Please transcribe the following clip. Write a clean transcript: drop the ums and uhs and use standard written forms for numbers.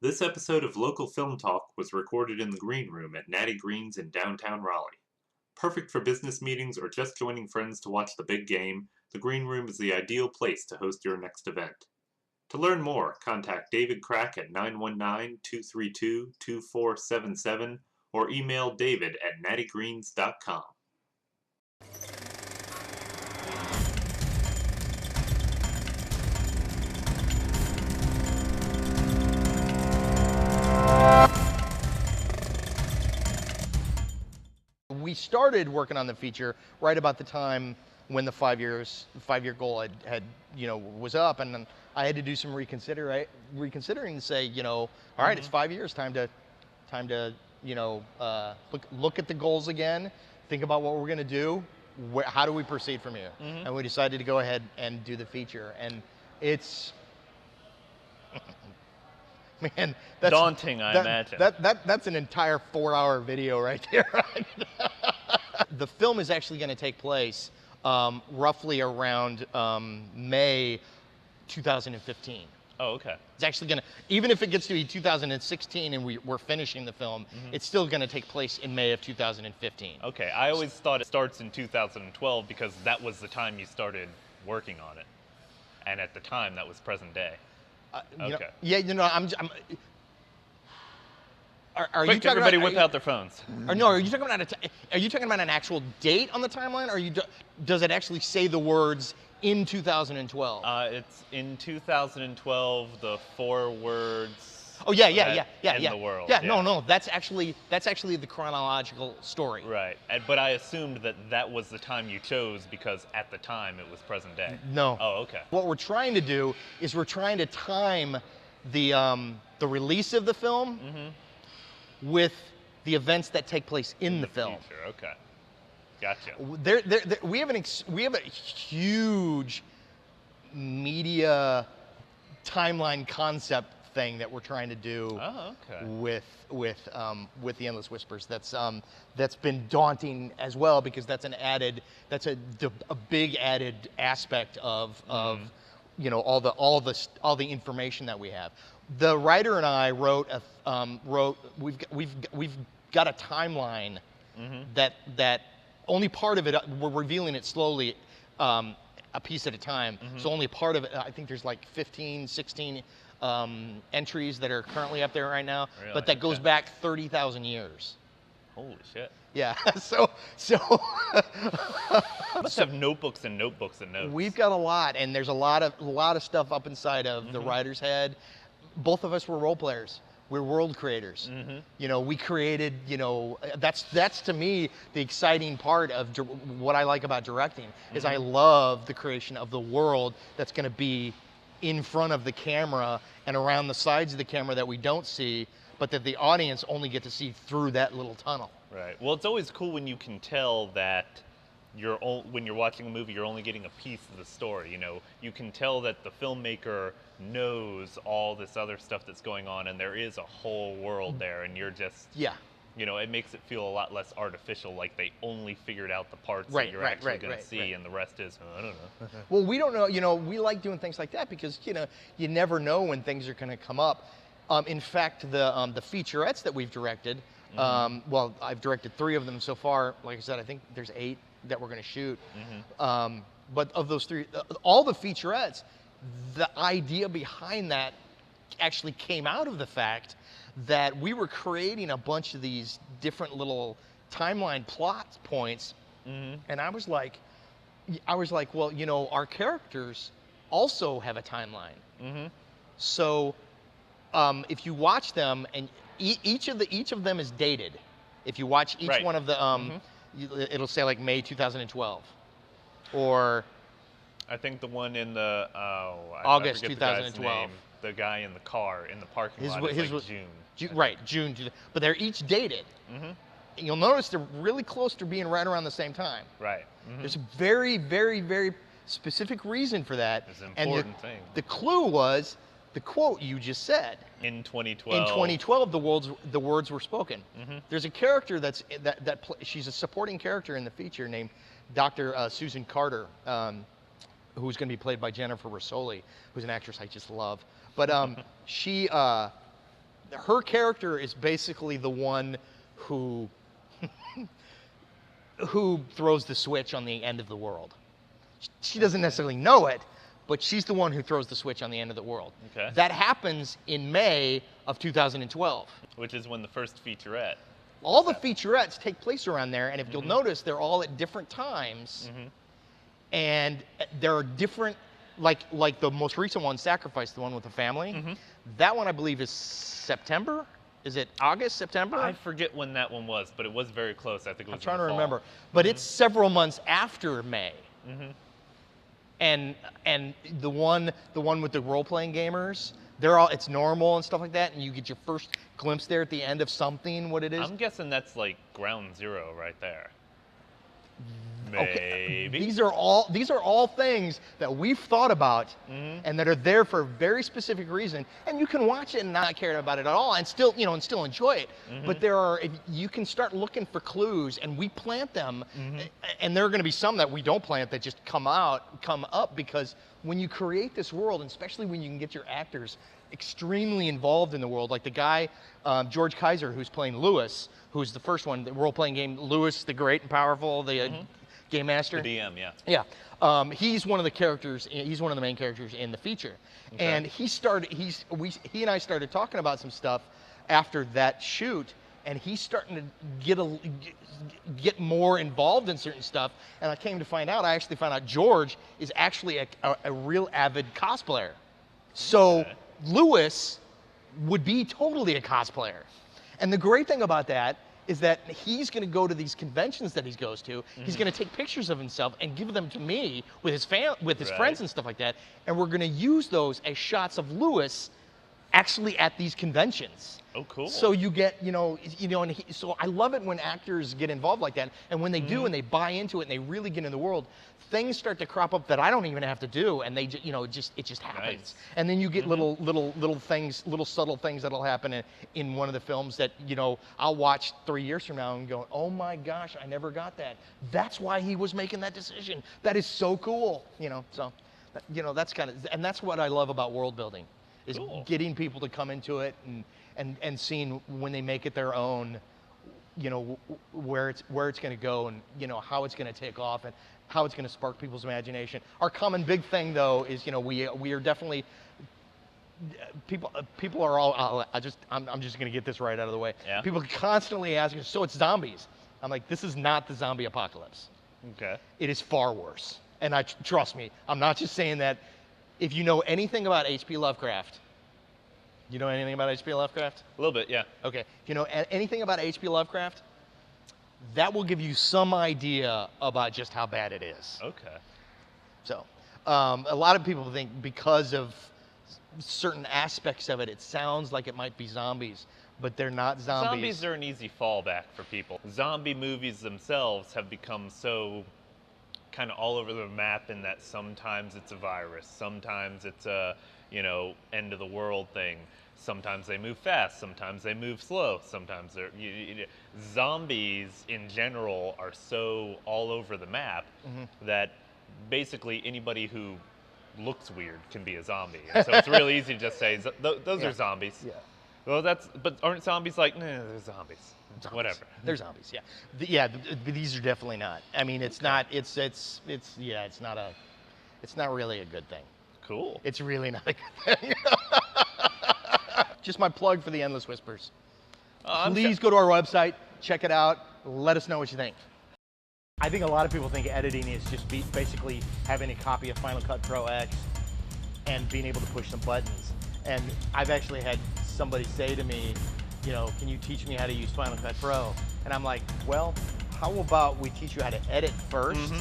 This episode of Local Film Talk was recorded in the Green Room at Natty Green's in downtown Raleigh. Perfect for business meetings or just joining friends to watch the big game, the Green Room is the ideal place to host your next event. To learn more, contact David Crack at 919-232-2477 or email david at nattygreens.com. We started working on the feature right about the time when the 5 year goal had was up, and then I had to do some reconsidering to say, all right, it's 5 years, time to look at the goals again, think about what we're gonna do, how do we proceed from here, and we decided to go ahead and do the feature, and it's. Man, that's daunting, I imagine. That's an entire 4-hour video right there. The film is actually going to take place roughly around May 2015. Oh, okay. It's actually going to, even if it gets to be 2016 and we're finishing the film, it's still going to take place in May of 2015. Okay, I always thought it starts in 2012 because that was the time you started working on it. And at the time, that was present day. Okay. Are Quick, you talking everybody about, whip out their phones. Or no, are you talking about an actual date on the timeline, or does it actually say the words in 2012? It's in 2012, the 4 words. Oh yeah. In the world. Yeah, no, that's actually the chronological story. Right, but I assumed that was the time you chose because at the time it was present day. No. Oh, okay. What we're trying to do is we're trying to time the release of the film with the events that take place in the film. Future. Okay, gotcha. We have a huge media timeline concept thing that we're trying to do with the Endless Whispers. That's been daunting as well because that's a big added aspect of all the information that we have. The writer and I wrote we've got a timeline that only part of it, we're revealing it slowly, a piece at a time. So only part of it, I think there's like 15, 16 entries that are currently up there right now, really? But that goes back 30,000 years. Holy shit. Yeah, so must have notebooks and notebooks and notes. We've got a lot, and there's a lot of stuff up inside of the writer's head. Both of us were role players. We're world creators. We created, that's to me the exciting part of what I like about directing is I love the creation of the world that's going to be in front of the camera and around the sides of the camera that we don't see, but that the audience only get to see through that little tunnel. Right. Well, it's always cool when you can tell that when you're watching a movie, you're only getting a piece of the story. You can tell that the filmmaker knows all this other stuff that's going on, and there is a whole world there, and you're just it makes it feel a lot less artificial, like they only figured out the parts that you're actually going to see, and the rest is, I don't know. Well, we don't know, we like doing things like that because, you never know when things are going to come up. In fact, the featurettes that we've directed, well, I've directed 3 of them so far. Like I said, I think there's 8 that we're going to shoot. But of those 3, all the featurettes, the idea behind that actually came out of the fact that we were creating a bunch of these different little timeline plot points, and I was like, well, our characters also have a timeline. So if you watch them, and each of them is dated. If you watch each one of the, it'll say like May 2012, or I think the one in the August 2012. The guy in the car in the parking lot is like June. June. But they're each dated. You'll notice they're really close to being right around the same time. Right. There's a very, very, very specific reason for that. It's an important thing. The clue was the quote you just said. In 2012. In 2012, the words were spoken. There's a character she's a supporting character in the feature named Dr. Susan Carter, who's going to be played by Jennifer Rissoli, who's an actress I just love. But she her character is basically the one who who throws the switch on the end of the world. She doesn't necessarily know it, but she's the one who throws the switch on the end of the world. Okay. That happens in May of 2012. Which is when the first featurette. All the featurettes take place around there, and if you'll notice, they're all at different times, and there are different, like the most recent one, Sacrifice, the one with the family. That one I believe is September. Is it August, September? I forget when that one was, but it was very close. I think it was. I'm trying in to the fall. remember, but it's several months after May. And the one with the role-playing gamers, it's normal and stuff like that, and you get your first glimpse there at the end of something, what it is. I'm guessing that's like ground zero right there. Okay. Maybe. These are all things that we've thought about and that are there for a very specific reason. And you can watch it and not care about it at all and still, and still enjoy it. But you can start looking for clues, and we plant them. And there are going to be some that we don't plant that just come up, because when you create this world, and especially when you can get your actors extremely involved in the world, like the guy, George Kaiser, who's playing Lewis, who's the first one, the role-playing game, Lewis the Great and Powerful, the game master. The DM, yeah. Yeah, he's one of the characters. He's one of the main characters in the feature. Okay. And he and I started talking about some stuff after that shoot, and he's starting to get more involved in certain stuff. And I actually found out George is actually a real avid cosplayer. So Lewis would be totally a cosplayer. And the great thing about that is that he's going to go to these conventions that he goes to. He's going to take pictures of himself and give them to me with his friends and stuff like that. And we're going to use those as shots of Lewis actually at these conventions. Oh, cool. So you get, so I love it when actors get involved like that. And when they do, and they buy into it, and they really get in the world, things start to crop up that I don't even have to do, and they, it just happens. Nice. And then you get little things, little subtle things that'll happen in one of the films that, I'll watch 3 years from now and go, oh my gosh, I never got that. That's why he was making that decision. That is so cool. So, that's that's what I love about world building, is getting people to come into it and seeing when they make it their own, where it's going to go, and how it's going to take off, and how it's going to spark people's imagination. Our common big thing, though, is we are definitely people are all. I'm just going to get this right out of the way. Yeah. People constantly ask us, so it's zombies. I'm like, this is not the zombie apocalypse. Okay. It is far worse, and trust me, I'm not just saying that. If you know anything about H.P. Lovecraft. You know anything about H.P. Lovecraft? A little bit, yeah. Okay. If you know anything about H.P. Lovecraft, that will give you some idea about just how bad it is. Okay. So, a lot of people think because of certain aspects of it, it sounds like it might be zombies, but they're not zombies. Zombies are an easy fallback for people. Zombie movies themselves have become so kind of all over the map in that sometimes it's a virus, sometimes it's a, end of the world thing. Sometimes they move fast, sometimes they move slow, sometimes they're... Zombies in general are so all over the map that basically anybody who looks weird can be a zombie. And so it's really easy to just say, those are zombies. Yeah. Well, but aren't zombies like, nah, they're zombies. Whatever. They're zombies, yeah. These are definitely not. I mean, it's not, it's not really a good thing. Cool. It's really not a good thing. Just my plug for the Endless Whispers. Please go to our website, check it out, let us know what you think. I think a lot of people think editing is just basically having a copy of Final Cut Pro X and being able to push some buttons. And I've actually had somebody say to me, can you teach me how to use Final Cut Pro? And I'm like, well, how about we teach you how to edit first,